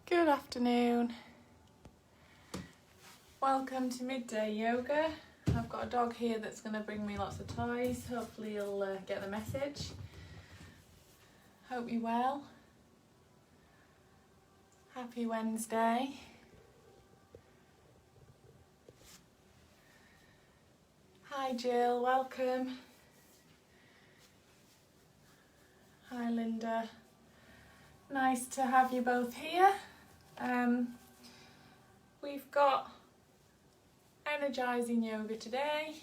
Good afternoon. Welcome to midday yoga. I've got a dog here that's going to bring me lots of toys. Hopefully you'll get the message. Hope you're well. Happy Wednesday. Hi Jill, welcome. Hi Linda. Nice to have you both here. We've got energizing yoga today.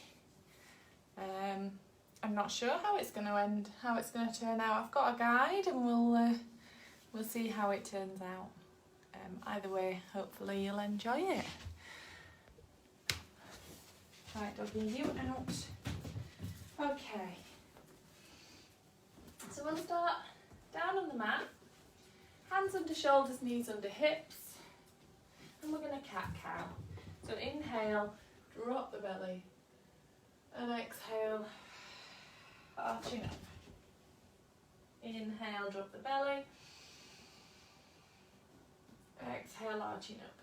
I'm not sure how it's going to end, how it's going to turn out. I've got a guide and we'll see how it turns out. Either way, hopefully you'll enjoy it. Right, doggy, you out. Okay. So we'll start down on the mat. Hands under shoulders, knees under hips. And we're going to cat-cow. So inhale, drop the belly. And exhale, arching up. Inhale, drop the belly. Exhale, arching up.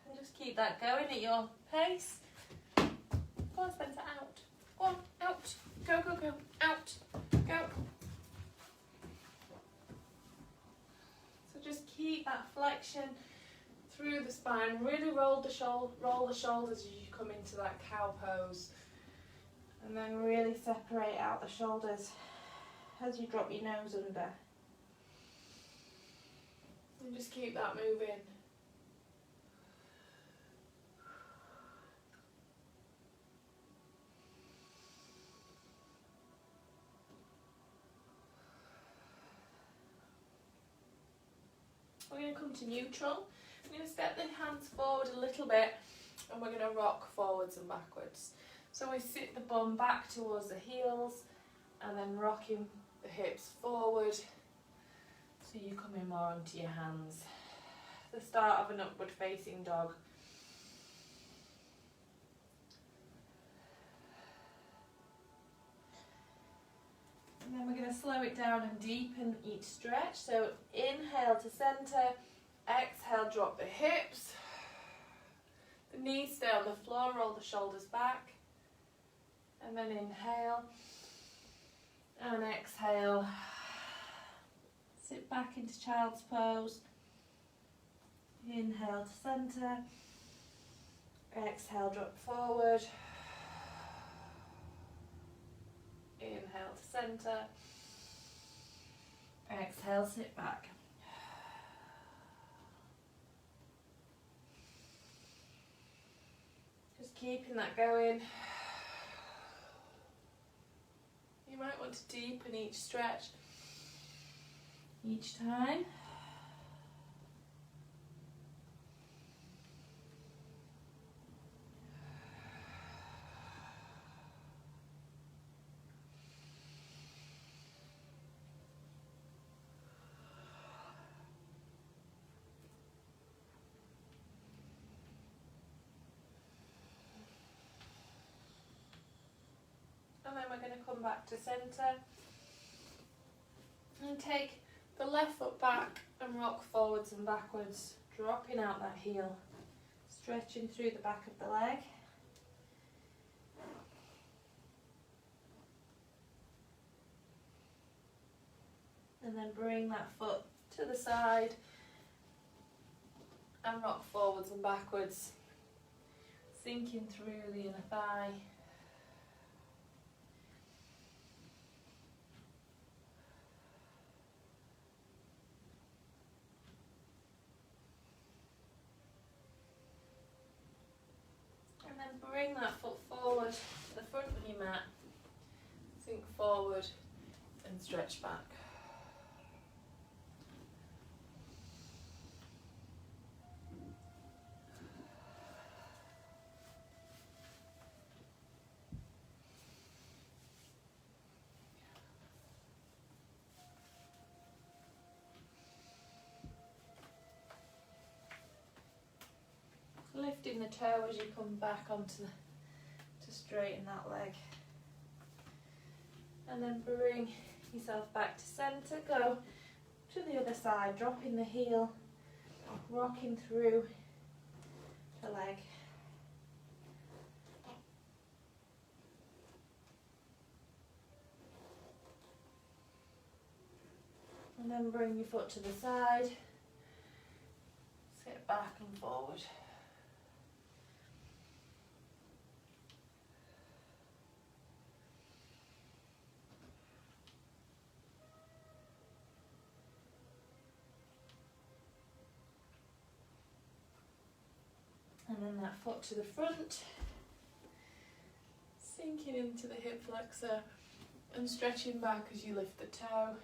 And just keep that going at your pace. Go on, Spencer, out. Go on, out. Go, go, go. Out. Go. So just keep that flexion through the spine. Really roll the shoulders as you come into that cow pose. And then really separate out the shoulders as you drop your nose under. And just keep that moving. We're going to come to neutral. I'm going to step the hands forward a little bit and we're going to rock forwards and backwards. So we sit the bum back towards the heels and then rocking the hips forward so you come in more onto your hands. The start of an upward facing dog. And then we're going to slow it down and deepen each stretch. So inhale to centre, exhale, drop the hips. The knees stay on the floor, roll the shoulders back. And then inhale and exhale. Sit back into child's pose. Inhale to centre. Exhale, drop forward. Inhale to centre. Exhale, sit back. Just keeping that going. You might want to deepen each stretch each time. And then we're going to come back to centre and take the left foot back and rock forwards and backwards, dropping out that heel, stretching through the back of the leg. And then bring that foot to the side and rock forwards and backwards, sinking through the inner thigh. And then bring that foot forward to the front of your mat, sink forward and stretch back. Lifting the toe as you come back to straighten that leg. And then bring yourself back to centre. Go to the other side, dropping the heel, rocking through the leg. And then bring your foot to the side, sit back and forward. And then that foot to the front, sinking into the hip flexor and stretching back as you lift the toe.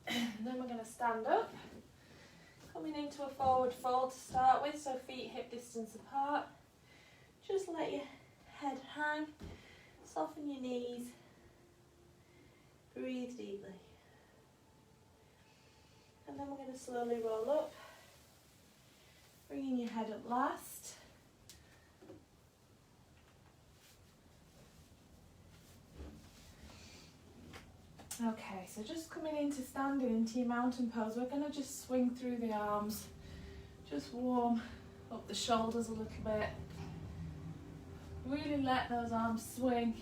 And then we're going to stand up, coming into a forward fold to start with, so feet hip distance apart. Just let your head hang, soften your knees, breathe deeply. And then we're going to slowly roll up, bringing your head up last. Okay, so just coming into standing into your mountain pose, we're going to just swing through the arms, just warm up the shoulders a little bit. Really let those arms swing.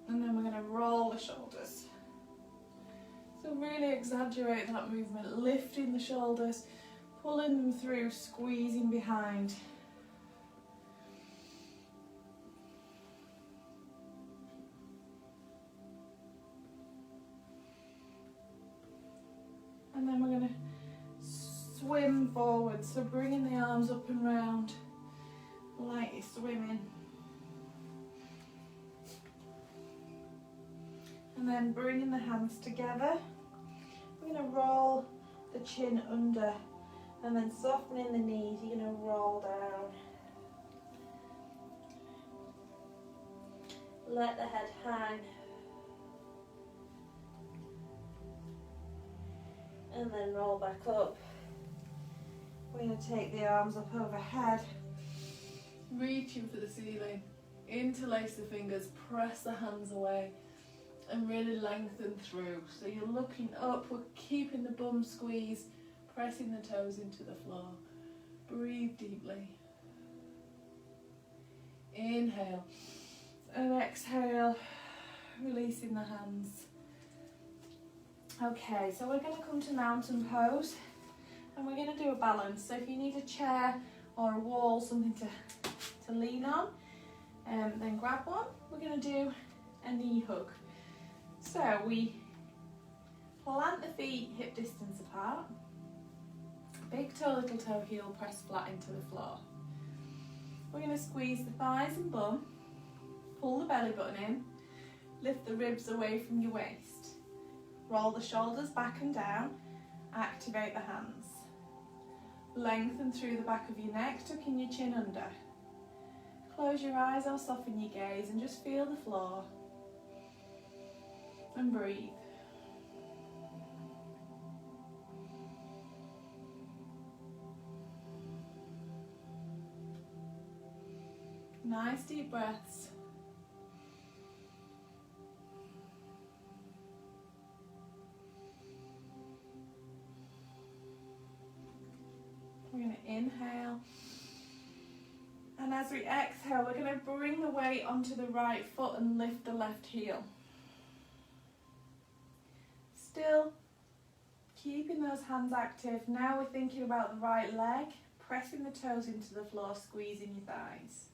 And then we're going to roll the shoulders. So really exaggerate that movement, lifting the shoulders, pulling them through, squeezing behind. And then we're going to swim forward, so bringing the arms up and round like you're swimming. And then bringing the hands together, we're going to roll the chin under, and then softening the knees, you're going to roll down. Let the head hang. And then roll back up. We're going to take the arms up overhead, reaching for the ceiling, interlace the fingers, press the hands away, and really lengthen through. So you're looking up, we're keeping the bum squeezed, pressing the toes into the floor. Breathe deeply. Inhale and exhale, releasing the hands. Okay, so we're going to come to mountain pose, and we're going to do a balance. So if you need a chair or a wall, something to lean on, then grab one. We're going to do a knee hug. So we plant the feet hip distance apart, big toe, little toe, heel press flat into the floor. We're going to squeeze the thighs and bum, pull the belly button in, lift the ribs away from your waist, roll the shoulders back and down, activate the hands. Lengthen through the back of your neck, tucking your chin under. Close your eyes or soften your gaze and just feel the floor. And breathe. Nice deep breaths. We're going to inhale. And as we exhale, we're going to bring the weight onto the right foot and lift the left heel. Still keeping those hands active. Now we're thinking about the right leg, pressing the toes into the floor, squeezing your thighs.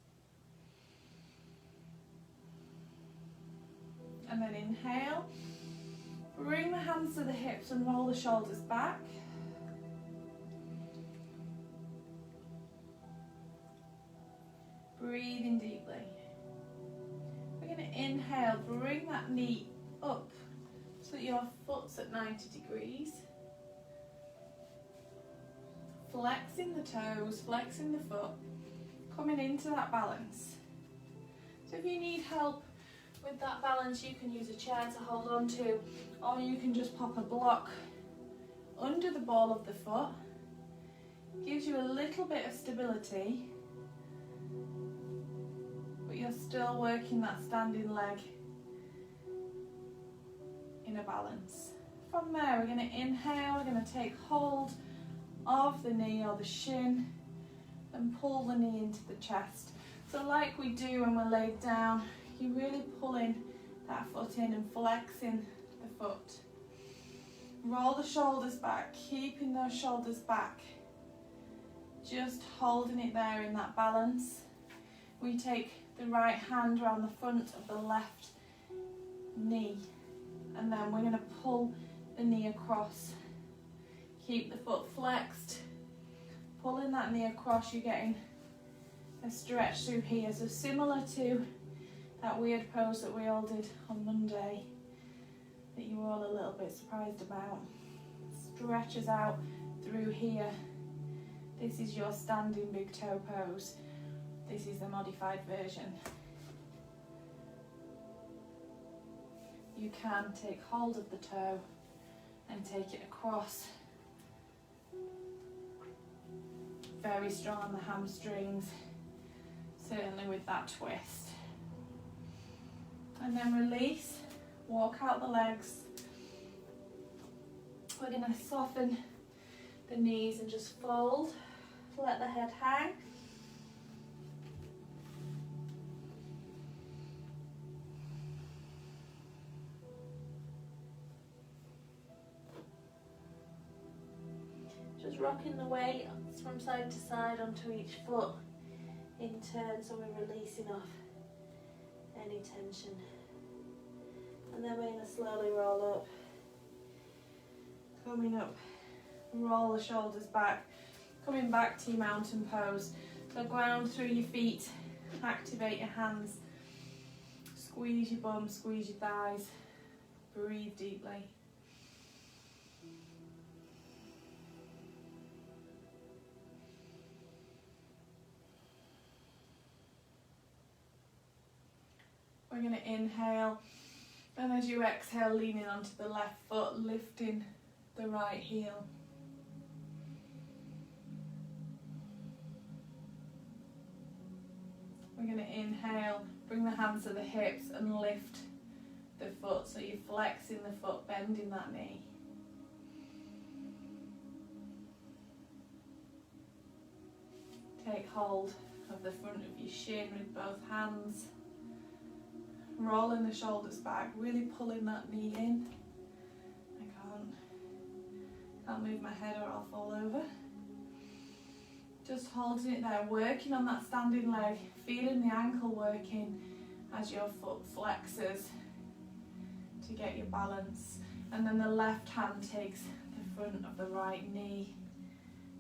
And then inhale, bring the hands to the hips and roll the shoulders back. Breathing deeply. We're going to inhale, bring that knee up so that your foot's at 90 degrees. Flexing the toes, flexing the foot, coming into that balance. So if you need help with that balance, you can use a chair to hold on to, or you can just pop a block under the ball of the foot. Gives you a little bit of stability, but you're still working that standing leg in a balance. From there, we're going to inhale, we're going to take hold of the knee or the shin and pull the knee into the chest. So like we do when we're laid down, you're really pulling that foot in and flexing the foot. Roll the shoulders back, keeping those shoulders back. Just holding it there in that balance. We take the right hand around the front of the left knee, and then we're going to pull the knee across. Keep the foot flexed. Pulling that knee across, you're getting a stretch through here. So similar to that weird pose that we all did on Monday, that you were all a little bit surprised about. Stretches out through here. This is your standing big toe pose. This is the modified version. You can take hold of the toe and take it across. Very strong on the hamstrings, certainly with that twist. And then release, walk out the legs. We're going to soften the knees and just fold, let the head hang. Just rocking the weight from side to side onto each foot in turn, so we're releasing off any tension. And then we're going to slowly roll up. Coming up, roll the shoulders back, coming back to your mountain pose. So ground through your feet, activate your hands, squeeze your bum, squeeze your thighs, breathe deeply. We're going to inhale, and as you exhale, leaning onto the left foot, lifting the right heel. We're going to inhale, bring the hands to the hips and lift the foot, so you're flexing the foot, bending that knee. Take hold of the front of your shin with both hands. Rolling the shoulders back, really pulling that knee in. I can't move my head or I'll fall over. Just holding it there, working on that standing leg, feeling the ankle working as your foot flexes to get your balance. And then the left hand takes the front of the right knee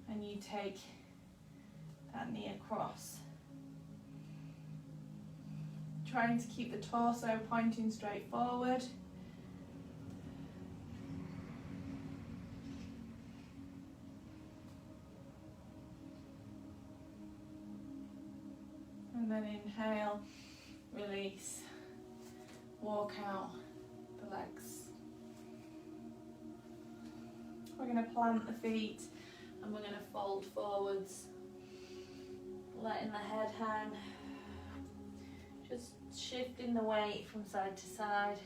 and you take that knee across. Trying to keep the torso pointing straight forward. And then inhale, release, walk out the legs. We're going to plant the feet and we're going to fold forwards, letting the head hang. Just shifting the weight from side to side.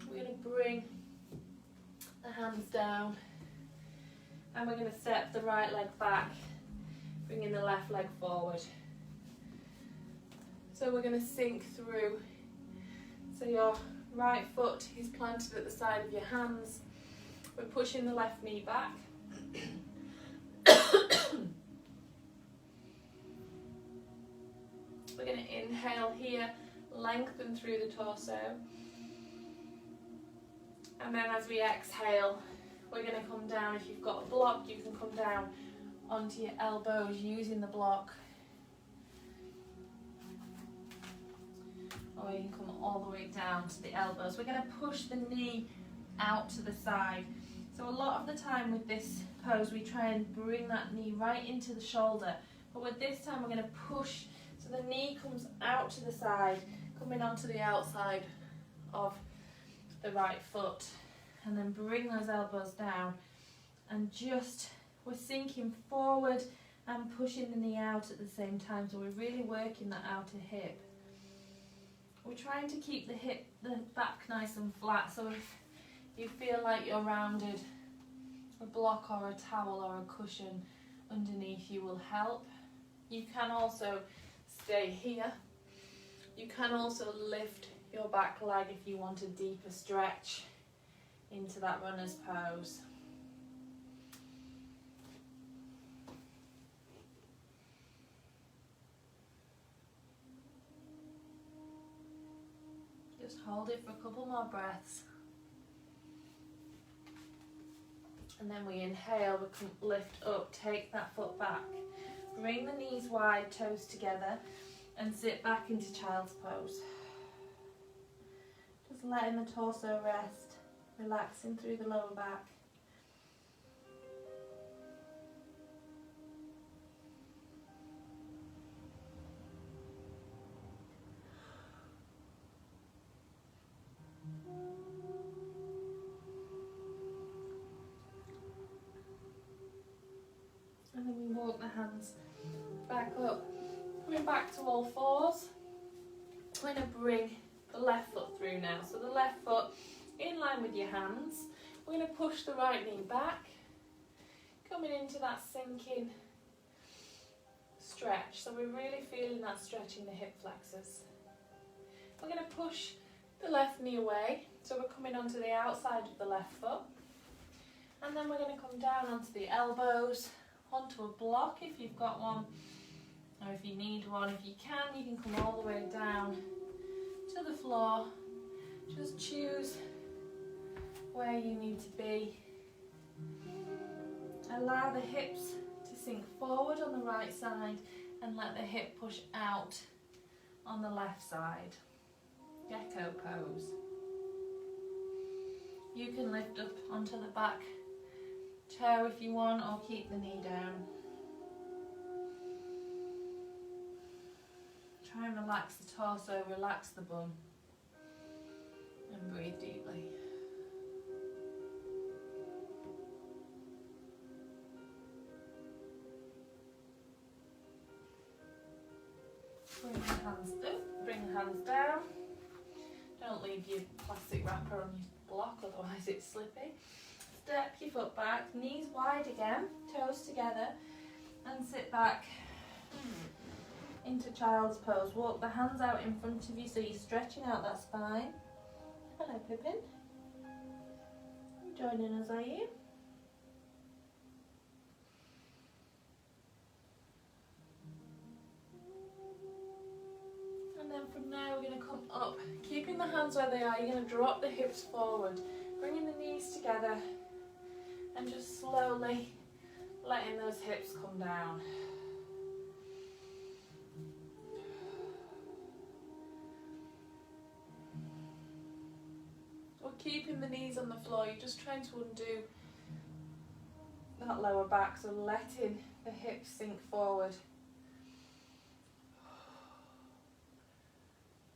We're going to bring the hands down and we're going to step the right leg back, bringing the left leg forward. So we're going to sink through. So your right foot is planted at the side of your hands. We're pushing the left knee back. We're going to inhale here, lengthen through the torso. And then as we exhale, we're going to come down. If you've got a block, you can come down onto your elbows using the block. Or you can come all the way down to the elbows. We're going to push the knee out to the side. So a lot of the time with this pose, we try and bring that knee right into the shoulder. But with this time, we're going to push so the knee comes out to the side, coming onto the outside of the right foot. And then bring those elbows down. And just, we're sinking forward and pushing the knee out at the same time. So we're really working that outer hip. We're trying to keep the back nice and flat. So if you feel like you're rounded, a block or a towel or a cushion underneath you will help. You can also stay here. You can also lift your back leg if you want a deeper stretch into that runner's pose. Just hold it for a couple more breaths. And then we inhale, we can lift up, take that foot back. Bring the knees wide, toes together, and sit back into child's pose. Just letting the torso rest, relaxing through the lower back. And then we walk the hands back up. Coming back to all fours. We're going to bring the left foot through now. So the left foot in line with your hands. We're going to push the right knee back. Coming into that sinking stretch. So we're really feeling that stretch in the hip flexors. We're going to push the left knee away. So we're coming onto the outside of the left foot. And then we're going to come down onto the elbows. Onto a block if you've got one, or if you need one. If you can come all the way down to the floor. Just choose where you need to be. Allow the hips to sink forward on the right side and let the hip push out on the left side. Gecko pose. You can lift up onto the back toe if you want, or keep the knee down. Try and relax the torso, relax the bum, and breathe deeply. Bring the hands up, bring the hands down. Don't leave your plastic wrapper on your block, otherwise it's slippy. Step your foot back, knees wide again, toes together, and sit back into child's pose. Walk the hands out in front of you so you're stretching out that spine. Hello, Pippin. You joining us, are you? And then from there we're going to come up, keeping the hands where they are. You're going to drop the hips forward, bringing the knees together, and just slowly letting those hips come down. We're keeping the knees on the floor. You're just trying to undo that lower back, so letting the hips sink forward.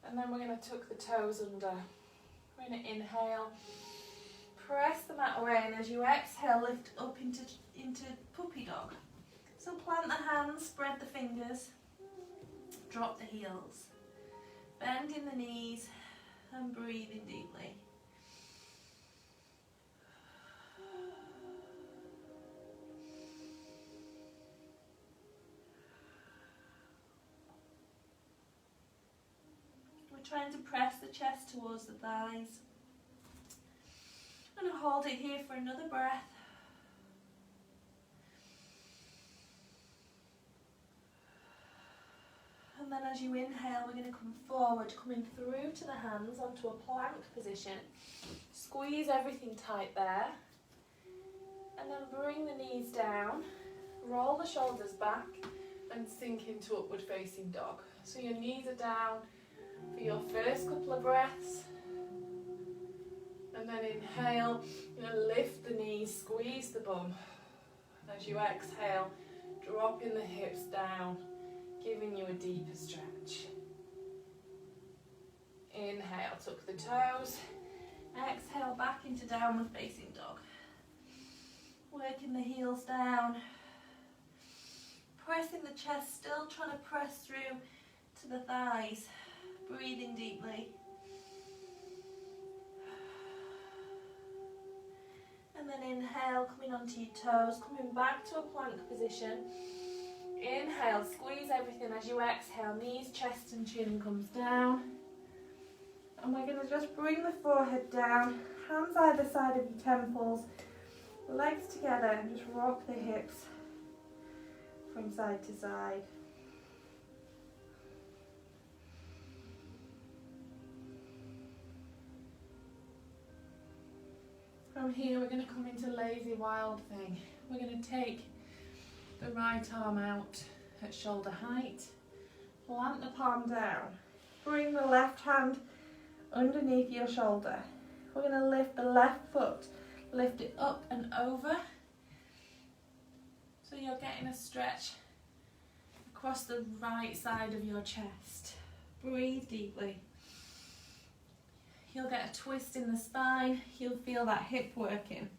And then we're going to tuck the toes under. We're going to inhale. Press the mat away, and as you exhale, lift up into puppy dog. So plant the hands, spread the fingers, drop the heels, bending the knees and breathing deeply. We're trying to press the chest towards the thighs. I'm going to hold it here for another breath. And then as you inhale, we're going to come forward, coming through to the hands onto a plank position. Squeeze everything tight there. And then bring the knees down, roll the shoulders back and sink into upward facing dog. So your knees are down for your first couple of breaths. And then inhale, you're going to lift the knees, squeeze the bum. As you exhale, dropping the hips down, giving you a deeper stretch. Inhale, tuck the toes. Exhale, back into downward facing dog. Working the heels down. Pressing the chest, still trying to press through to the thighs. Breathing deeply. And then inhale, coming onto your toes, coming back to a plank position. Inhale, squeeze everything as you exhale, knees, chest and chin comes down. And we're going to just bring the forehead down, hands either side of your temples, legs together and just rock the hips from side to side. From here we're going to come into lazy wild thing. We're going to take the right arm out at shoulder height, plant the palm down, bring the left hand underneath your shoulder. We're going to lift the left foot, lift it up and over, so you're getting a stretch across the right side of your chest. Breathe deeply. You'll get a twist in the spine, you'll feel that hip working.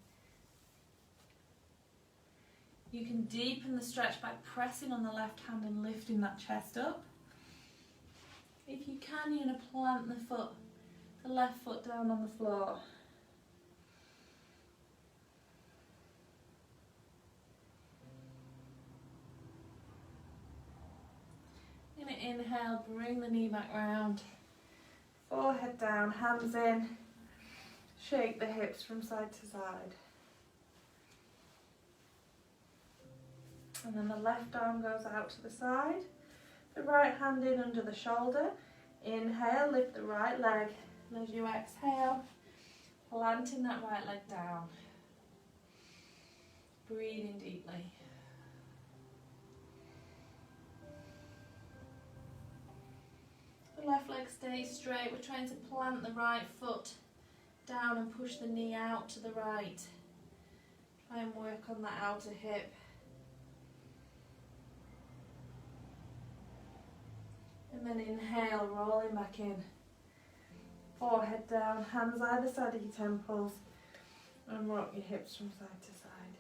You can deepen the stretch by pressing on the left hand and lifting that chest up. If you can, you're going to plant the left foot down on the floor. You're going to inhale, bring the knee back round. Forehead down, hands in. Shake the hips from side to side. And then the left arm goes out to the side. The right hand in under the shoulder. Inhale, lift the right leg. And as you exhale, planting that right leg down. Breathing deeply. The left leg stays straight. We're trying to plant the right foot down and push the knee out to the right. Try and work on that outer hip. And then inhale, rolling back in. Forehead down, hands either side of your temples, and rock your hips from side to side.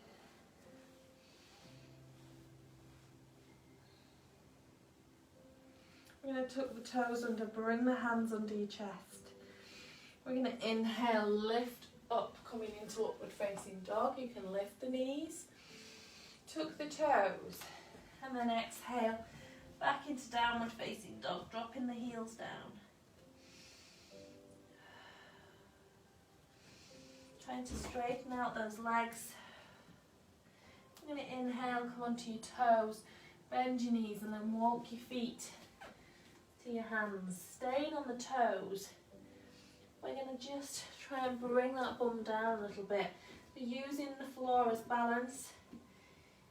We're going to tuck the toes under, bring the hands under your chest. We're going to inhale, lift up, coming into upward facing dog. You can lift the knees, tuck the toes, and then exhale, back into downward facing dog, dropping the heels down. Trying to straighten out those legs. You're going to inhale, come onto your toes, bend your knees and then walk your feet to your hands. Staying on the toes. We're going to just try and bring that bum down a little bit. You're using the floor as balance.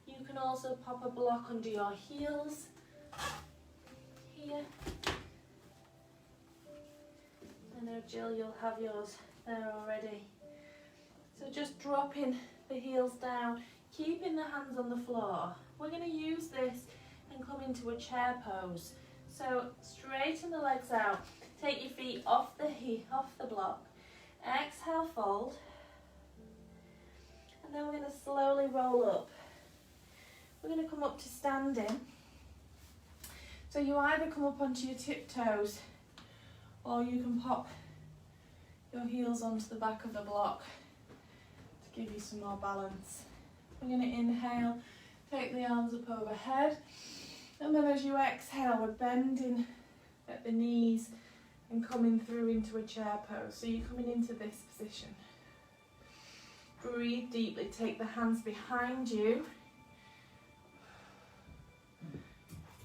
You can also pop a block under your heels. Here. I know Jill, you'll have yours there already. So just dropping the heels down, keeping the hands on the floor. We're going to use this and come into a chair pose. So straighten the legs out, take your feet off the block. Exhale, fold. And then we're going to slowly roll up. We're going to come up to standing. So you either come up onto your tiptoes or you can pop your heels onto the back of the block to give you some more balance. We're going to inhale, take the arms up overhead, and then as you exhale, we're bending at the knees and coming through into a chair pose. So you're coming into this position. Breathe deeply, take the hands behind you.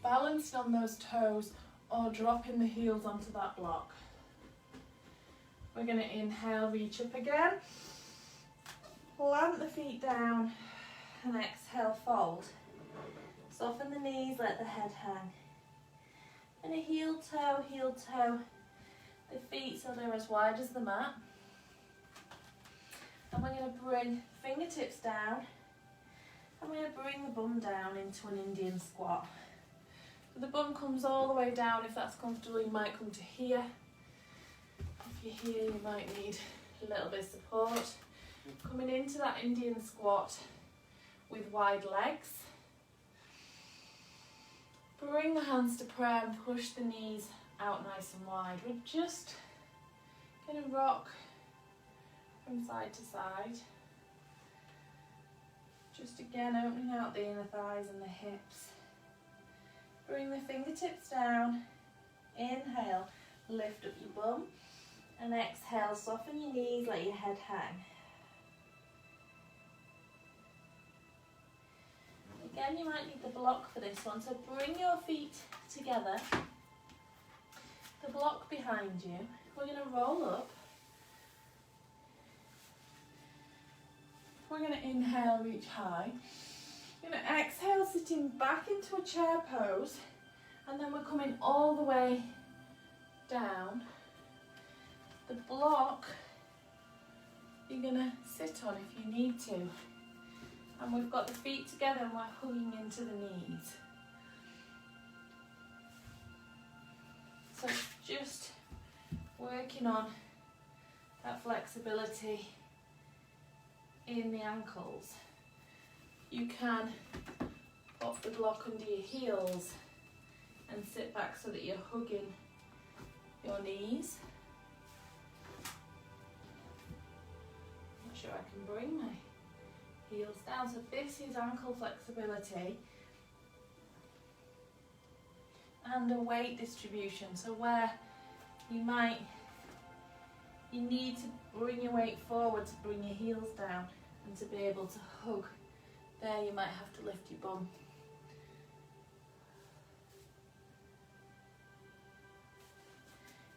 balancing on those toes or dropping the heels onto that block. We're going to inhale, reach up again, plant the feet down, and exhale, fold. Soften the knees, let the head hang. And a heel toe, the feet so they're as wide as the mat. And we're going to bring fingertips down, and we're going to bring the bum down into an Indian squat. So the bum comes all the way down. If that's comfortable, you might come to here. If you're here, you might need a little bit of support. Coming into that Indian squat with wide legs. Bring the hands to prayer and push the knees out nice and wide. We're just going to rock from side to side. Just again opening out the inner thighs and the hips. Bring the fingertips down. Inhale, lift up your bum. And exhale, soften your knees, let your head hang. Again, you might need the block for this one, so bring your feet together. The block behind you. We're going to roll up. We're going to inhale, reach high. We're going to exhale, sitting back into a chair pose. And then we're coming all the way down. The block you're going to sit on if you need to. And we've got the feet together and we're hugging into the knees. So just working on that flexibility in the ankles. You can pop the block under your heels and sit back so that you're hugging your knees. Not sure I can bring my heels down. So this is ankle flexibility and a weight distribution. So where you need to bring your weight forward to bring your heels down and to be able to hug. There you might have to lift your bum.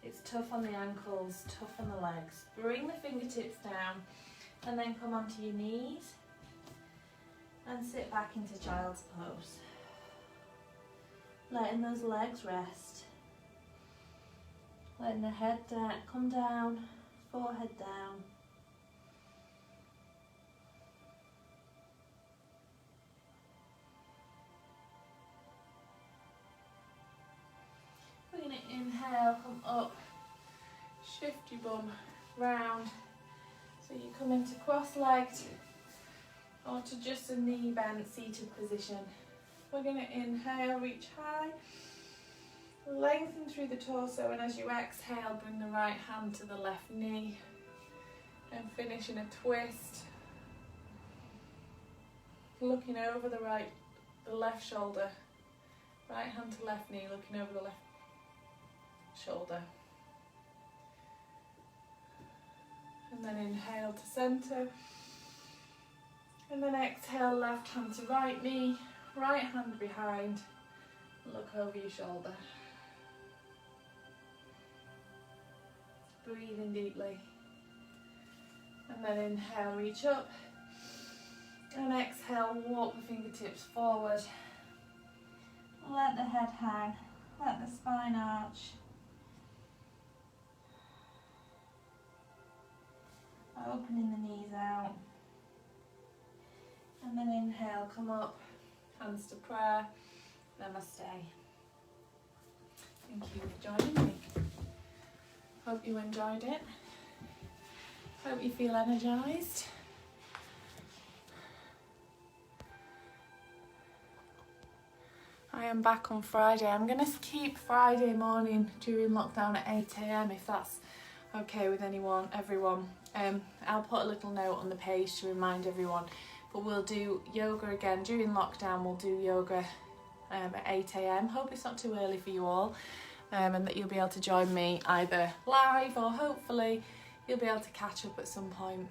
It's tough on the ankles, tough on the legs. Bring the fingertips down and then come onto your knees and sit back into child's pose. Letting those legs rest. Letting the head come down, forehead down. We're going to inhale, come up, shift your bum round. So you come into cross-legged or to just a knee bent seated position. We're going to inhale, reach high, lengthen through the torso, and as you exhale, bring the right hand to the left knee and finish in a twist. Looking over the left shoulder, right hand to left knee, looking over the left shoulder. And then inhale to centre. And then exhale, left hand to right knee, right hand behind, look over your shoulder. Breathing deeply. And then inhale, reach up. And exhale, walk the fingertips forward. Let the head hang, let the spine arch. Opening the knees out. And then inhale, come up, hands to prayer, namaste. Thank you for joining me. Hope you enjoyed it. Hope you feel energised. I am back on Friday. I'm going to keep Friday morning during lockdown at 8 AM if that's okay with everyone. I'll put a little note on the page to remind everyone. But we'll do yoga again during lockdown. We'll do yoga at 8 AM. Hope it's not too early for you all, and that you'll be able to join me either live or hopefully you'll be able to catch up at some point.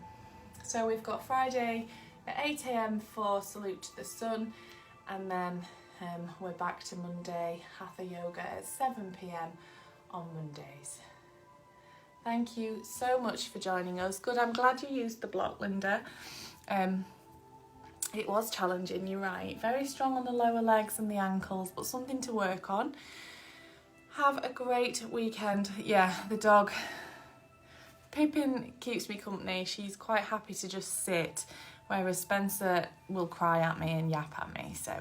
So we've got Friday at 8 AM for Salute to the Sun, and then We're back to Monday Hatha Yoga at 7 p.m. on Mondays. Thank you so much for joining us. Good, I'm glad you used the block, Linda. It was challenging, you're right. Very strong on the lower legs and the ankles, but something to work on. Have a great weekend. Yeah, the dog, Pippin, keeps me company. She's quite happy to just sit, whereas Spencer will cry at me and yap at me. So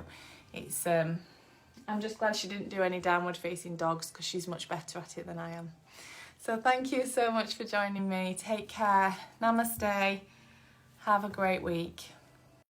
it's I'm just glad she didn't do any downward facing dogs, because she's much better at it than I am. So thank you so much for joining me. Take care. Namaste. Have a great week.